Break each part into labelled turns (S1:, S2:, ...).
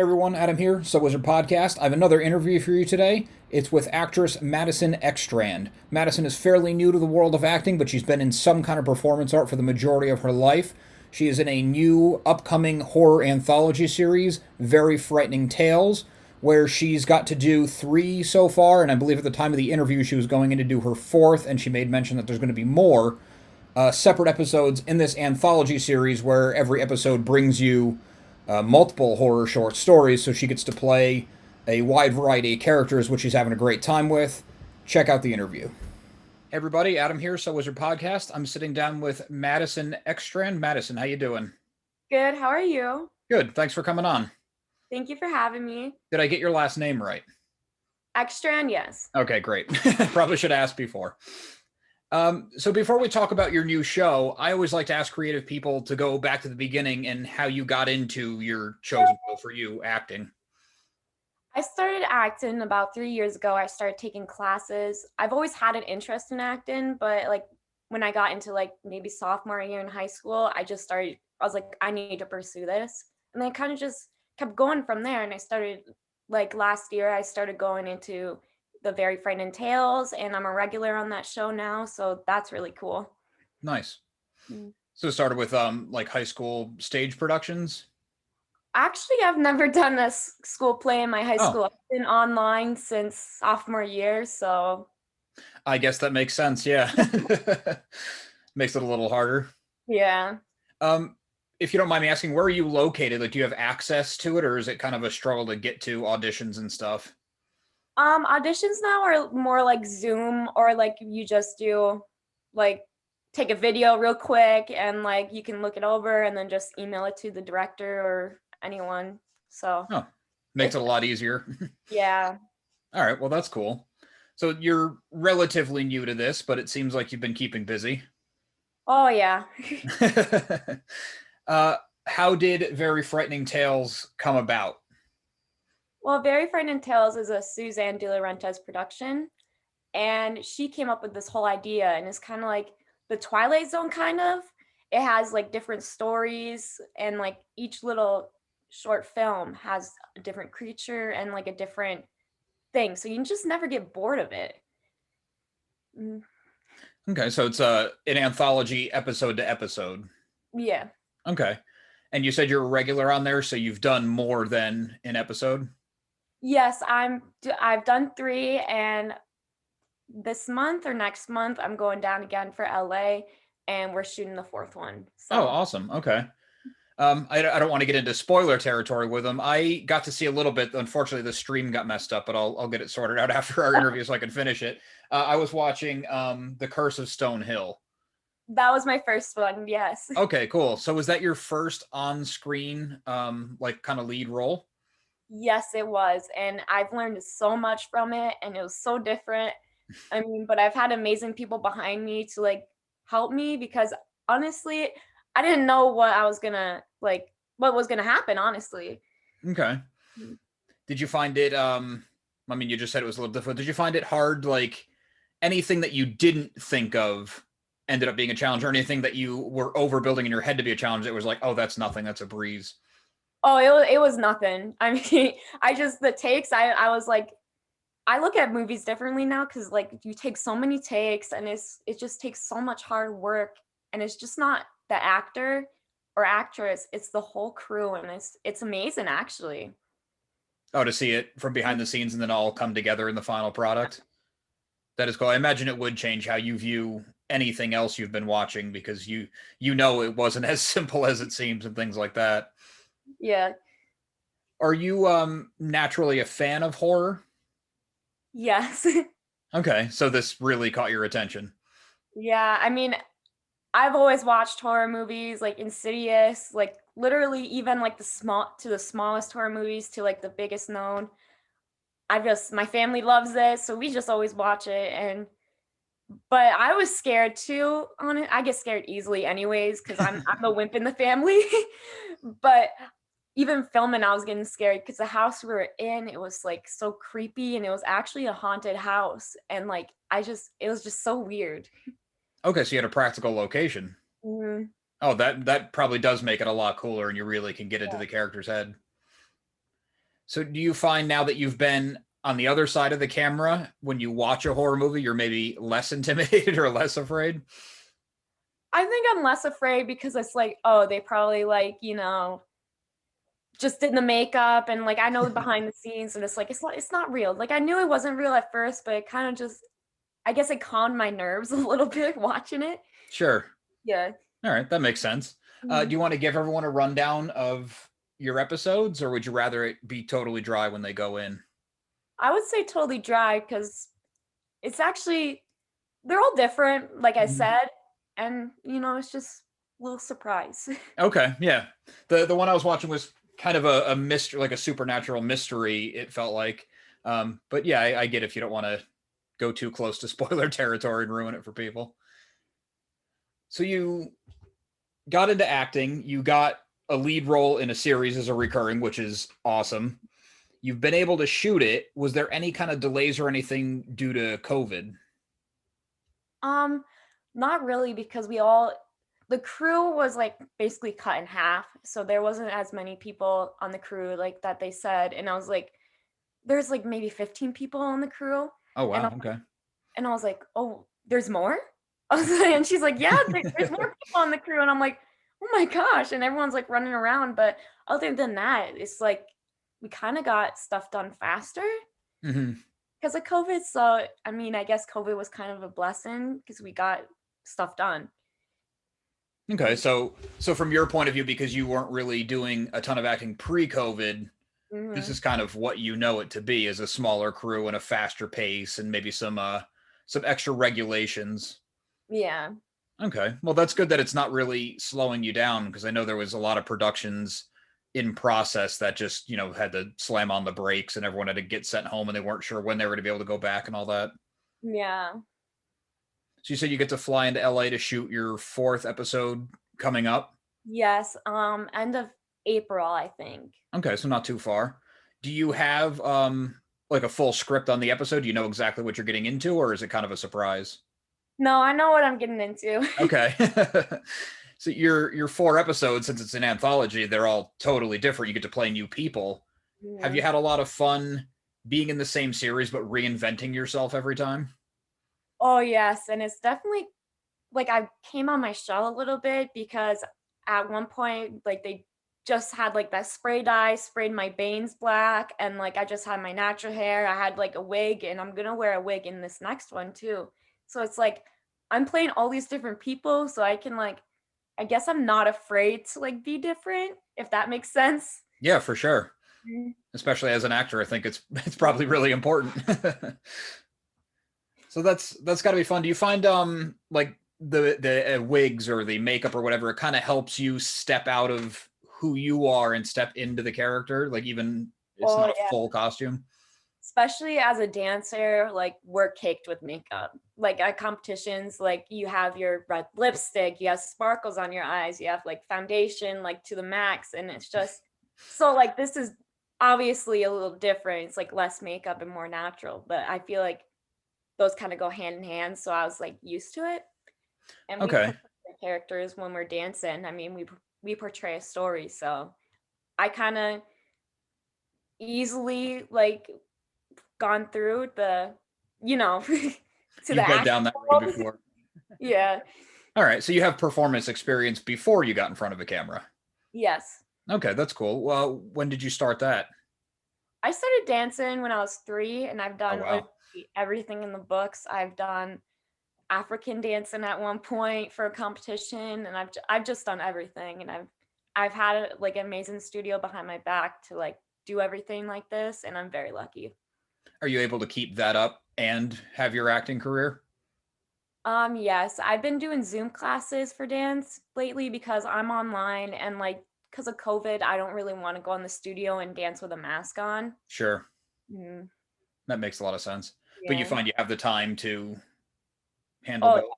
S1: Everyone, Adam here, So Wizard Podcast. I have another interview for you today. It's with actress Madison Ekstrand. Madison is fairly new to the world of acting, but she's been in some kind of performance art for the majority of her life. She is in a new upcoming horror anthology series, Very Frightening Tales, where she's got to do three so far, and I believe at the time of the interview she was going in to do her fourth, and she made mention that there's going to be more separate episodes in this anthology series where every episode brings you multiple horror short stories, so she gets to play a wide variety of characters, which she's having a great time with. Check out the interview. Hey everybody, Adam here, So Wizard Podcast. I'm sitting down with Madison Ekstrand. Madison, how you doing?
S2: Good. How are you?
S1: Good. Thanks for coming on.
S2: Thank you for having me.
S1: Did I get your last name right?
S2: Ekstrand, yes.
S1: Okay, great. Probably should have asked before. So before we talk about your new show, I always like to ask creative people to go back to the beginning and how you got into your chosen role for you, acting.
S2: I started acting about 3 years ago. I started taking classes. I've always had an interest in acting, but like when I got into like maybe sophomore year in high school, I was like, I need to pursue this. And then I kind of just kept going from there. And I started like last year, I started going into the Very Frightening Tales, and I'm a regular on that show now. So that's really cool.
S1: Nice.
S2: Mm.
S1: So it started with like high school stage productions.
S2: Actually, I've never done a school play in my high
S1: Oh,
S2: school. I've been online since sophomore year, so
S1: I guess that makes sense. Yeah. Makes it a little harder.
S2: yeah.
S1: Um, if you don't mind me asking, where are you located? Like, do you have access to it, or is it kind of a struggle to get to auditions and stuff?
S2: Auditions now are more like Zoom, or like you just do like take a video real quick and like you can look it over and then just email it to the director or anyone. So
S1: Oh, makes
S2: it's
S1: it a lot easier.
S2: yeah.
S1: All right, well, that's cool. So you're relatively new to this, but it seems like you've been keeping busy.
S2: Oh yeah.
S1: uh, how did Very Frightening Tales come about?
S2: Well, Very Frightening Tales is a Suzanne De La Renta's production, and she came up with this whole idea, and it's kind of like the Twilight Zone kind of. It has like different stories, and like each little short film has a different creature and like a different thing, so you can just never get bored of it. Mm,
S1: Okay, so it's an anthology episode to episode.
S2: yeah.
S1: Okay. And you said you're a regular on there, so you've done more than an episode?
S2: Yes, I've done three, and this month or next month I'm going down again for LA, and we're shooting the fourth one.
S1: Oh,
S2: So
S1: awesome. Okay. I don't want to get into spoiler territory with them. I got to see a little bit. Unfortunately, the stream got messed up, but I'll get it sorted out after our interview so I can finish it. I was watching The Curse of Stone Hill.
S2: that was my first one. Yes.
S1: Okay, cool. So was that your first on-screen like kind of lead role?
S2: Yes, it was. And I've learned so much from it, and it was so different. I mean, but I've had amazing people behind me to like help me, because honestly, I didn't know what was gonna happen, honestly.
S1: Okay.
S2: Mm.
S1: Did you find it I mean, you just said it was a little difficult. Did you find it hard, like anything that you didn't think of ended up being a challenge, or anything that you were overbuilding in your head to be a challenge that was like, oh, that's nothing, that's a breeze?
S2: Oh, it was nothing. I mean, I just the takes, I was like, I look at movies differently now, because like you take so many takes, and it just takes so much hard work, and it's just not the actor or actress, it's the whole crew, and it's amazing actually.
S1: Oh, to see it from behind the scenes and then all come together in the final product. That is cool. I imagine it would change how you view anything else you've been watching, because you know it wasn't as simple as it seems and things like that.
S2: Yeah.
S1: Are you naturally a fan of horror?
S2: Yes.
S1: Okay, so this really caught your attention.
S2: Yeah, I mean, I've always watched horror movies like Insidious, like literally even like the smallest horror movies to like the biggest known. My family loves it, so we just always watch it. And but I was scared too on it. I get scared easily anyways, because I'm the wimp in the family. But even filming, I was getting scared because the house we were in, it was like so creepy, and it was actually a haunted house. And like it was just so weird.
S1: Okay, so you had a practical location.
S2: Mhm.
S1: Oh, that probably does make it a lot cooler, and you really can get into
S2: Yeah.
S1: the character's head. So do you find now that you've been on the other side of the camera, when you watch a horror movie, you're maybe less intimidated or less afraid?
S2: I think I'm less afraid because it's like, oh, they probably like, just did the makeup and like I know the behind the scenes and it's like it's not real. Like I knew it wasn't real at first, but it kind of just I guess it calmed my nerves a little bit watching it.
S1: Sure.
S2: Yeah.
S1: All right, that makes sense. Do
S2: Mhm.
S1: you want to give everyone a rundown of your episodes, or would you rather it be totally dry when they go in?
S2: I would say totally dry because it's actually they're all different, like I
S1: Mhm.
S2: said, and it's just a little surprise.
S1: Okay, yeah. The one I was watching was kind of a mystery, like a supernatural mystery. It felt like, but yeah, I get if you don't want to go too close to spoiler territory and ruin it for people. So you got into acting. You got a lead role in a series as a recurring, which is awesome. You've been able to shoot it. Was there any kind of delays or anything due to COVID?
S2: Um, Not really because the crew was like basically cut in half, so there wasn't as many people on the crew like that they said, and I was like, there's like maybe 15 people on the crew,
S1: Oh
S2: and I,
S1: wow, okay.
S2: and I was like, oh, there's more. I was like, and she's like, yeah, there's more people on the crew, and I'm like, oh my gosh, and everyone's like running around, but other than that, it's like we kind of got stuff done faster
S1: Hmm.
S2: because of COVID. So I mean, I guess COVID was kind of a blessing because we got stuff done.
S1: Okay, so from your point of view, because you weren't really doing a ton of acting pre-COVID, this
S2: Mm-hmm.
S1: is kind of what you know it to be, is a smaller crew and a faster pace and maybe some extra regulations.
S2: Yeah.
S1: Okay. Well, that's good that it's not really slowing you down, because I know there was a lot of productions in process that just, had to slam on the brakes and everyone had to get sent home and they weren't sure when they were going to be able to go back and all that.
S2: Yeah.
S1: So you said you get to fly into LA to shoot your fourth episode coming up.
S2: Yes. End of April, I think.
S1: Okay, so not too far. Do you have like a full script on the episode? Do you know exactly what you're getting into, or is it kind of a surprise?
S2: No, I know what I'm getting into.
S1: Okay. So your four episodes, since it's an anthology, they're all totally different. You get to play new people. Have you
S2: Yeah.
S1: had a lot of fun being in the same series but reinventing yourself every time?
S2: Oh, yes. And it's definitely like I came on my shell a little bit because at one point, like they just had like that spray dye, sprayed my bangs black, and like I just had my natural hair. I had like a wig, and I'm gonna wear a wig in this next one too. So it's like I'm playing all these different people, so I can like I guess I'm not afraid to like be different, if that makes sense.
S1: Yeah, for sure.
S2: Mhm.
S1: Especially as an actor, I think it's probably really important. So that's got to be fun. Do you find like the wigs or the makeup or whatever, it kind of helps you step out of who you are and step into the character, like even it's
S2: Oh
S1: not a
S2: yeah.
S1: full costume?
S2: Especially as a dancer, like we're caked with makeup. Like at competitions, like you have your red lipstick, you have sparkles on your eyes, you have like foundation like to the max, and it's just so like this is obviously a little different. It's like less makeup and more natural, but I feel like those kind of go hand in hand. So I was like used to it, and we
S1: Okay.
S2: portray characters when we're dancing. I mean, we portray a story, so I kind of easily like gone through the, to the
S1: You've been
S2: acting
S1: down that road
S2: world.
S1: before.
S2: Yeah.
S1: All right, so you have performance experience before you got in front of a camera.
S2: Yes.
S1: Okay, that's cool. Well, when did you start that?
S2: I started dancing when I was 3, and I've
S1: Oh
S2: done
S1: wow.
S2: literally everything in the books. I've done African dancing at one point for a competition, and I've just done everything, and I've had like an amazing studio behind my back to like do everything like this, and I'm very lucky.
S1: Are you able to keep that up and have your acting career?
S2: Yes, I've been doing Zoom classes for dance lately because I'm online and like because of COVID, I don't really want to go in the studio and dance with a mask on.
S1: Sure.
S2: Mm,
S1: That makes a lot of sense. But you
S2: yeah.
S1: find you have the time to handle
S2: Oh,
S1: both.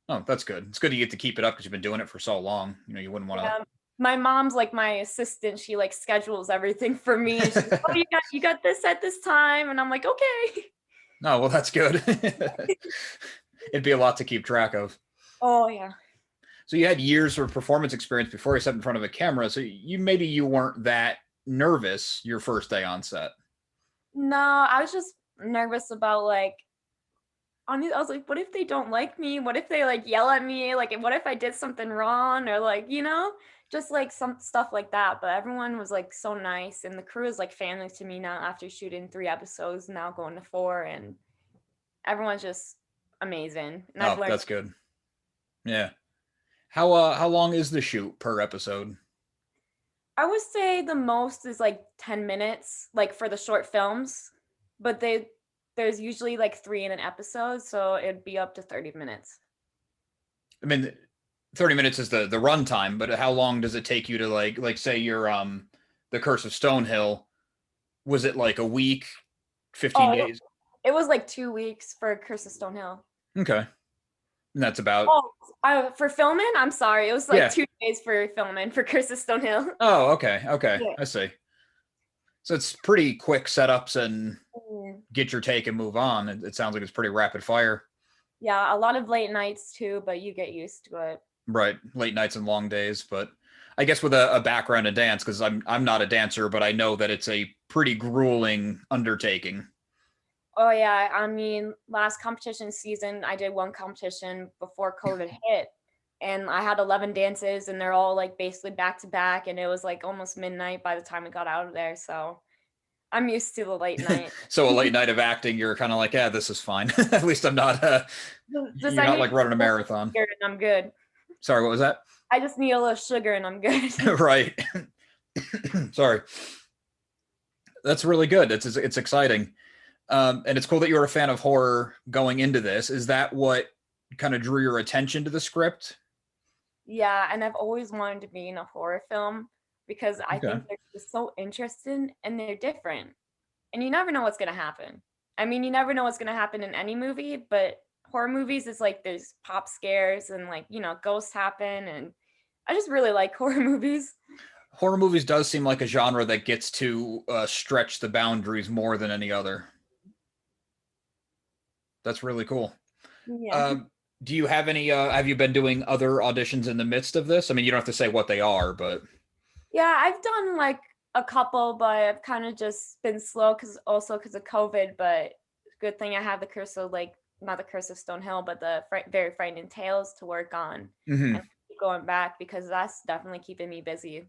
S1: Oh, that's good. It's good you get to keep it up because you've been doing it for so long. You wouldn't want
S2: yeah. My mom's like my assistant. She like schedules everything for me, and she's like, "Oh,
S1: to.
S2: you got this at this time," and I'm like, "Okay."
S1: No, well, that's good. It'd be a lot to keep track of.
S2: Oh yeah.
S1: So you had years of performance experience before you stepped in front of a camera. So you maybe you weren't that nervous your first day on set?
S2: No, I was just nervous about like I was like, what if they don't like me? What if they like yell at me? Like, what if I did something wrong? Or like, just like some stuff like that. But everyone was like so nice, and the crew is like family to me now after shooting 3 episodes, now going to 4, and everyone's just amazing. And I've
S1: Oh,
S2: learned.
S1: that's good. Yeah. How long is the shoot per episode?
S2: I would say the most is like 10 minutes, like for the short films, but there's usually like 3 in an episode, so it'd be up to 30 minutes.
S1: I mean, 30 minutes is the runtime, but how long does it take you to like say you're the Curse of Stonehill? Was it like a week, 15
S2: Oh,
S1: days?
S2: it was like 2 weeks for Curse of Stonehill.
S1: Okay. And that's about
S2: Oh, for filming? I'm sorry. It was like
S1: yeah.
S2: 2 days for filming for Curse of Stonehill.
S1: Oh, okay. Okay.
S2: Yeah.
S1: I see. So it's pretty quick setups and
S2: Mm.
S1: get your take and move on. It sounds like it's pretty rapid fire.
S2: Yeah, a lot of late nights too, but you get used to it.
S1: Right. Late nights and long days. But I guess with a background in dance, because I'm not a dancer, but I know that it's a pretty grueling undertaking.
S2: Oh yeah, I mean, last competition season, I did one competition before COVID hit, and I had 11 dances, and they're all like basically back to back, and it was like almost midnight by the time we got out of there. So I'm used to the late night.
S1: So a late night of acting, you're kind of like, yeah, this is fine. At least I'm not.
S2: Just
S1: You're
S2: I
S1: not
S2: need
S1: like running a
S2: a little
S1: marathon.
S2: sugar and I'm good.
S1: Sorry, what was that?
S2: I just need a little sugar and I'm good.
S1: Right. Sorry. That's really good. It's exciting. And it's cool that you're a fan of horror going into this. Is that what kind of drew your attention to the script?
S2: Yeah, and I've always wanted to be in a horror film because I
S1: Okay.
S2: think they're just so interesting and they're different. And you never know what's going to happen. I mean, you never know what's going to happen in any movie, but horror movies is like there's pop scares and like, ghosts happen. And I just really like horror movies.
S1: Horror movies does seem like a genre that gets to stretch the boundaries more than any other. That's really cool.
S2: Yeah.
S1: Um, do you have any? Have you been doing other auditions in the midst of this? I mean, you don't have to say what they are, but
S2: Yeah, I've done like a couple, but I've kind of just been slow because of COVID. But good thing I have the curse of like not the curse of Stonehill, but the very frightening tales to work on
S1: mhm.
S2: and keep going back because that's definitely keeping me busy.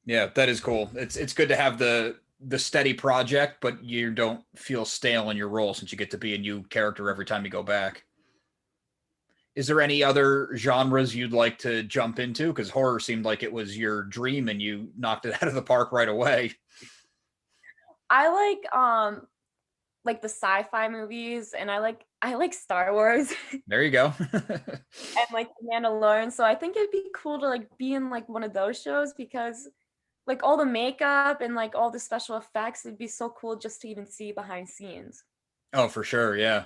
S1: Yeah, that is cool. It's good to have the steady project, but you don't feel stale in your role since you get to be a new character every time you go back. Is there any other genres you'd like to jump into? Because horror seemed like it was your dream and you knocked it out of the park right away.
S2: I like the sci-fi movies and I like Star Wars
S1: There you go.
S2: and like The Mandalorian. So I think it'd be cool to like be in like one of those shows because like all the makeup and like all the special effects, it'd be so cool just to even see behind scenes.
S1: Oh, for sure. Yeah.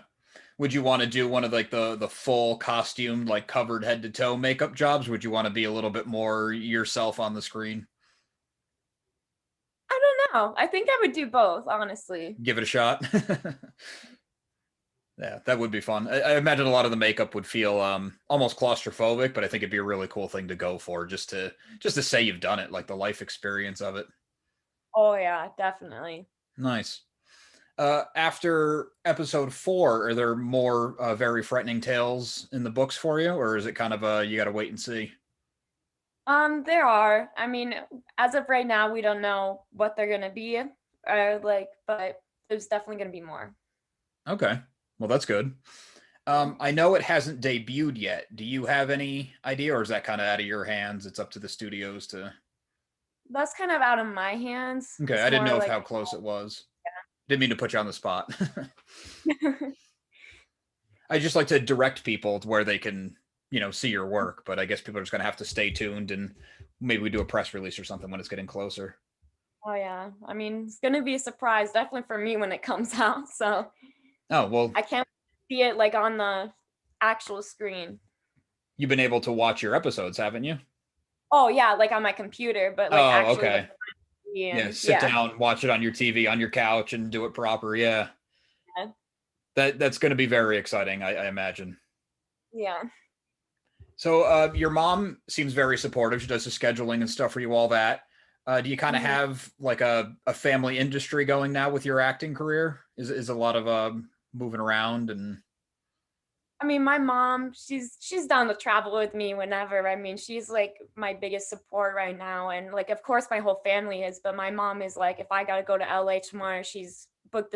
S1: Would you want to do one of like the full costume, like covered head to toe makeup jobs? Would you want to be a little bit more yourself on the screen?
S2: I don't know. I think I would do both, honestly.
S1: Give it a shot. Yeah, that would be fun. I imagine a lot of the makeup would feel almost claustrophobic, but I think it'd be a really cool thing to go for just to say you've done it, like the life experience of it.
S2: Oh yeah, definitely.
S1: Nice. After episode 4, are there more very frightening tales in the books for you, or is it kind of you got to wait and see?
S2: There are. I mean, as of right now, we don't know what they're gonna be, but there's definitely gonna be more.
S1: Okay, well that's good. I know it hasn't debuted yet. Do you have any idea, or is that kind of out of your hands? It's up to the studios to.
S2: That's kind of out of my hands.
S1: Okay,
S2: It's
S1: I didn't
S2: more
S1: know if
S2: like
S1: how close it was. Didn't mean to put you on the spot. I just like to direct people to where they can, see your work. But I guess people are just going to have to stay tuned and maybe we do a press release or something when it's getting closer.
S2: Oh yeah. I mean, it's gonna be a surprise, definitely for me when it comes out. So
S1: Oh, well,
S2: I can't see it like on the actual screen.
S1: you've been able to watch your episodes, haven't you?
S2: Oh yeah, like on my computer, but like
S1: Oh,
S2: actually like
S1: okay. Yeah,
S2: and
S1: sit
S2: yeah.
S1: down, watch it on your TV, on your couch, and do it proper. Yeah,
S2: Yeah.
S1: that's going to be very exciting, I imagine.
S2: Yeah.
S1: So, your mom seems very supportive. She does the scheduling and stuff for you, all that. Do you kind of
S2: Mhm.
S1: have like a family industry going now with your acting career? Is a lot of moving around and
S2: I mean, my mom, she's down to travel with me whenever. I mean, she's like my biggest support right now, and like, of course, my whole family is. But my mom is like, if I gotta go to LA tomorrow, she's booked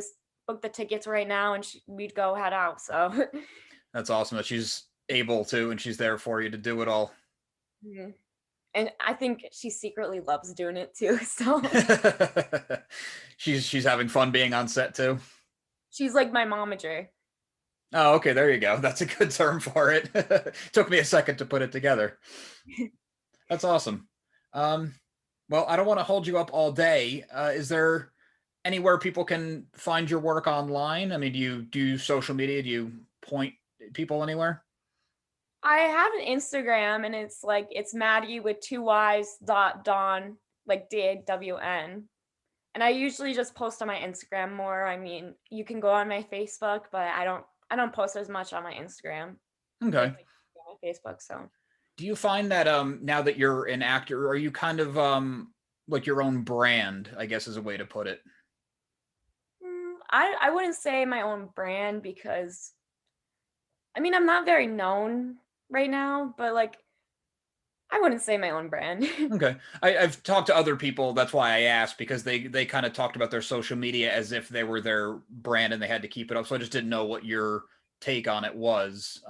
S2: the tickets right now, and we'd go head out. So,
S1: that's awesome that she's able to and she's there for you to do it all.
S2: Mhm. And I think she secretly loves doing it too. So
S1: She's having fun being on set too.
S2: she's like my momager.
S1: Oh, okay, there you go. That's a good term for it. Took me a second to put it together. That's awesome. Um, well, I don't want to hold you up all day. Is there anywhere people can find your work online? I mean, do you do social media? Do you point people anywhere?
S2: I have an Instagram, and it's like it's Maddie with two Y's dot Dawn, like DAWN. And I usually just post on my Instagram more. I mean, you can go on my Facebook, but I don't post as much on my Instagram.
S1: Okay.
S2: Like on my Facebook. So
S1: Do you find that now that you're an actor, are you kind of like your own brand, I guess is a way to put it?
S2: I wouldn't say my own brand because I mean I'm not very known right now, but like I wouldn't say my own brand.
S1: Okay. I've talked to other people. That's why I asked because they kind of talked about their social media as if they were their brand and they had to keep it up. So I just didn't know what your take on it was.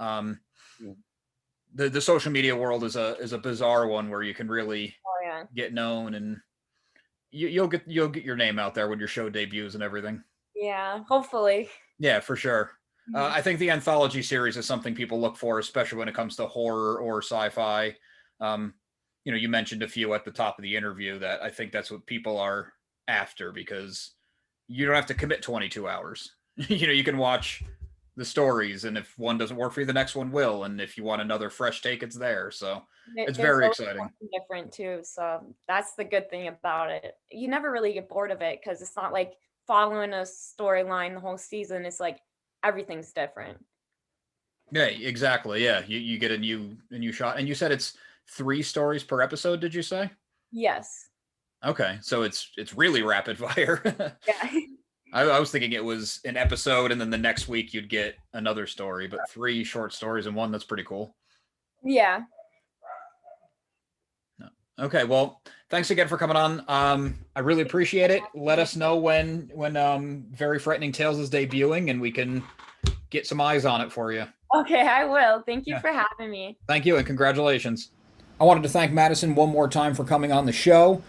S1: The social media world is a bizarre one where you can really
S2: Oh yeah.
S1: get known and you'll get your name out there when your show debuts and everything.
S2: Yeah, hopefully.
S1: Yeah, for sure.
S2: Mhm.
S1: I think the anthology series is something people look for, especially when it comes to horror or sci-fi. Um, you mentioned a few at the top of the interview that I think that's what people are after because you don't have to commit 22 hours. You can watch the stories, and if one doesn't work for you, the next one will. And if you want another fresh take, it's there. So it's
S2: There's
S1: very
S2: always
S1: exciting.
S2: something different too, so that's the good thing about it. You never really get bored of it because it's not like following a storyline the whole season. It's like everything's different.
S1: Yeah, exactly. Yeah, you get a new shot, and you said it's 3 stories per episode. Did you say?
S2: Yes.
S1: Okay, so it's really rapid fire.
S2: Yeah.
S1: I was thinking it was an episode, and then the next week you'd get another story, but 3 short stories in one. That's pretty cool.
S2: Yeah.
S1: No. Okay, well, thanks again for coming on. I really appreciate it. Let us know when Very Frightening Tales is debuting, and we can get some eyes on it for you.
S2: Okay, I will. Thank you
S1: Yeah,
S2: for having me.
S1: thank you, and congratulations. I wanted to thank Madison one more time for coming on the show.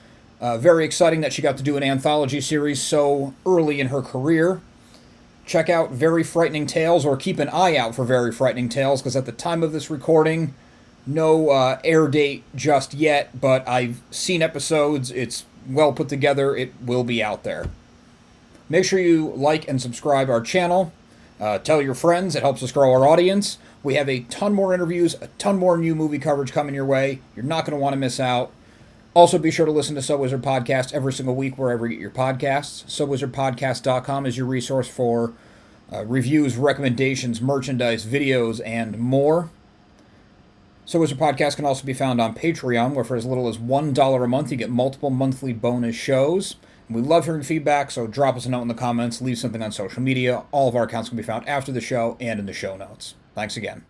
S1: Very exciting that she got to do an anthology series so early in her career. Check out Very Frightening Tales, or keep an eye out for Very Frightening Tales, because at the time of this recording, no air date just yet, but I've seen episodes. It's well put together. It will be out there. Make sure you like and subscribe our channel. Tell your friends. It helps us grow our audience. We have a ton more interviews, a ton more new movie coverage coming your way. You're not going to want to miss out. Also, be sure to listen to So Wizard Podcast every single week wherever you get your podcasts. SoWizardPodcast.com is your resource for reviews, recommendations, merchandise, videos, and more. So Wizard Podcast can also be found on Patreon, where for as little as $1 a month, you get multiple monthly bonus shows. And we love hearing feedback, so drop us a note in the comments, leave something on social media. All of our accounts can be found after the show and in the show notes. Thanks again.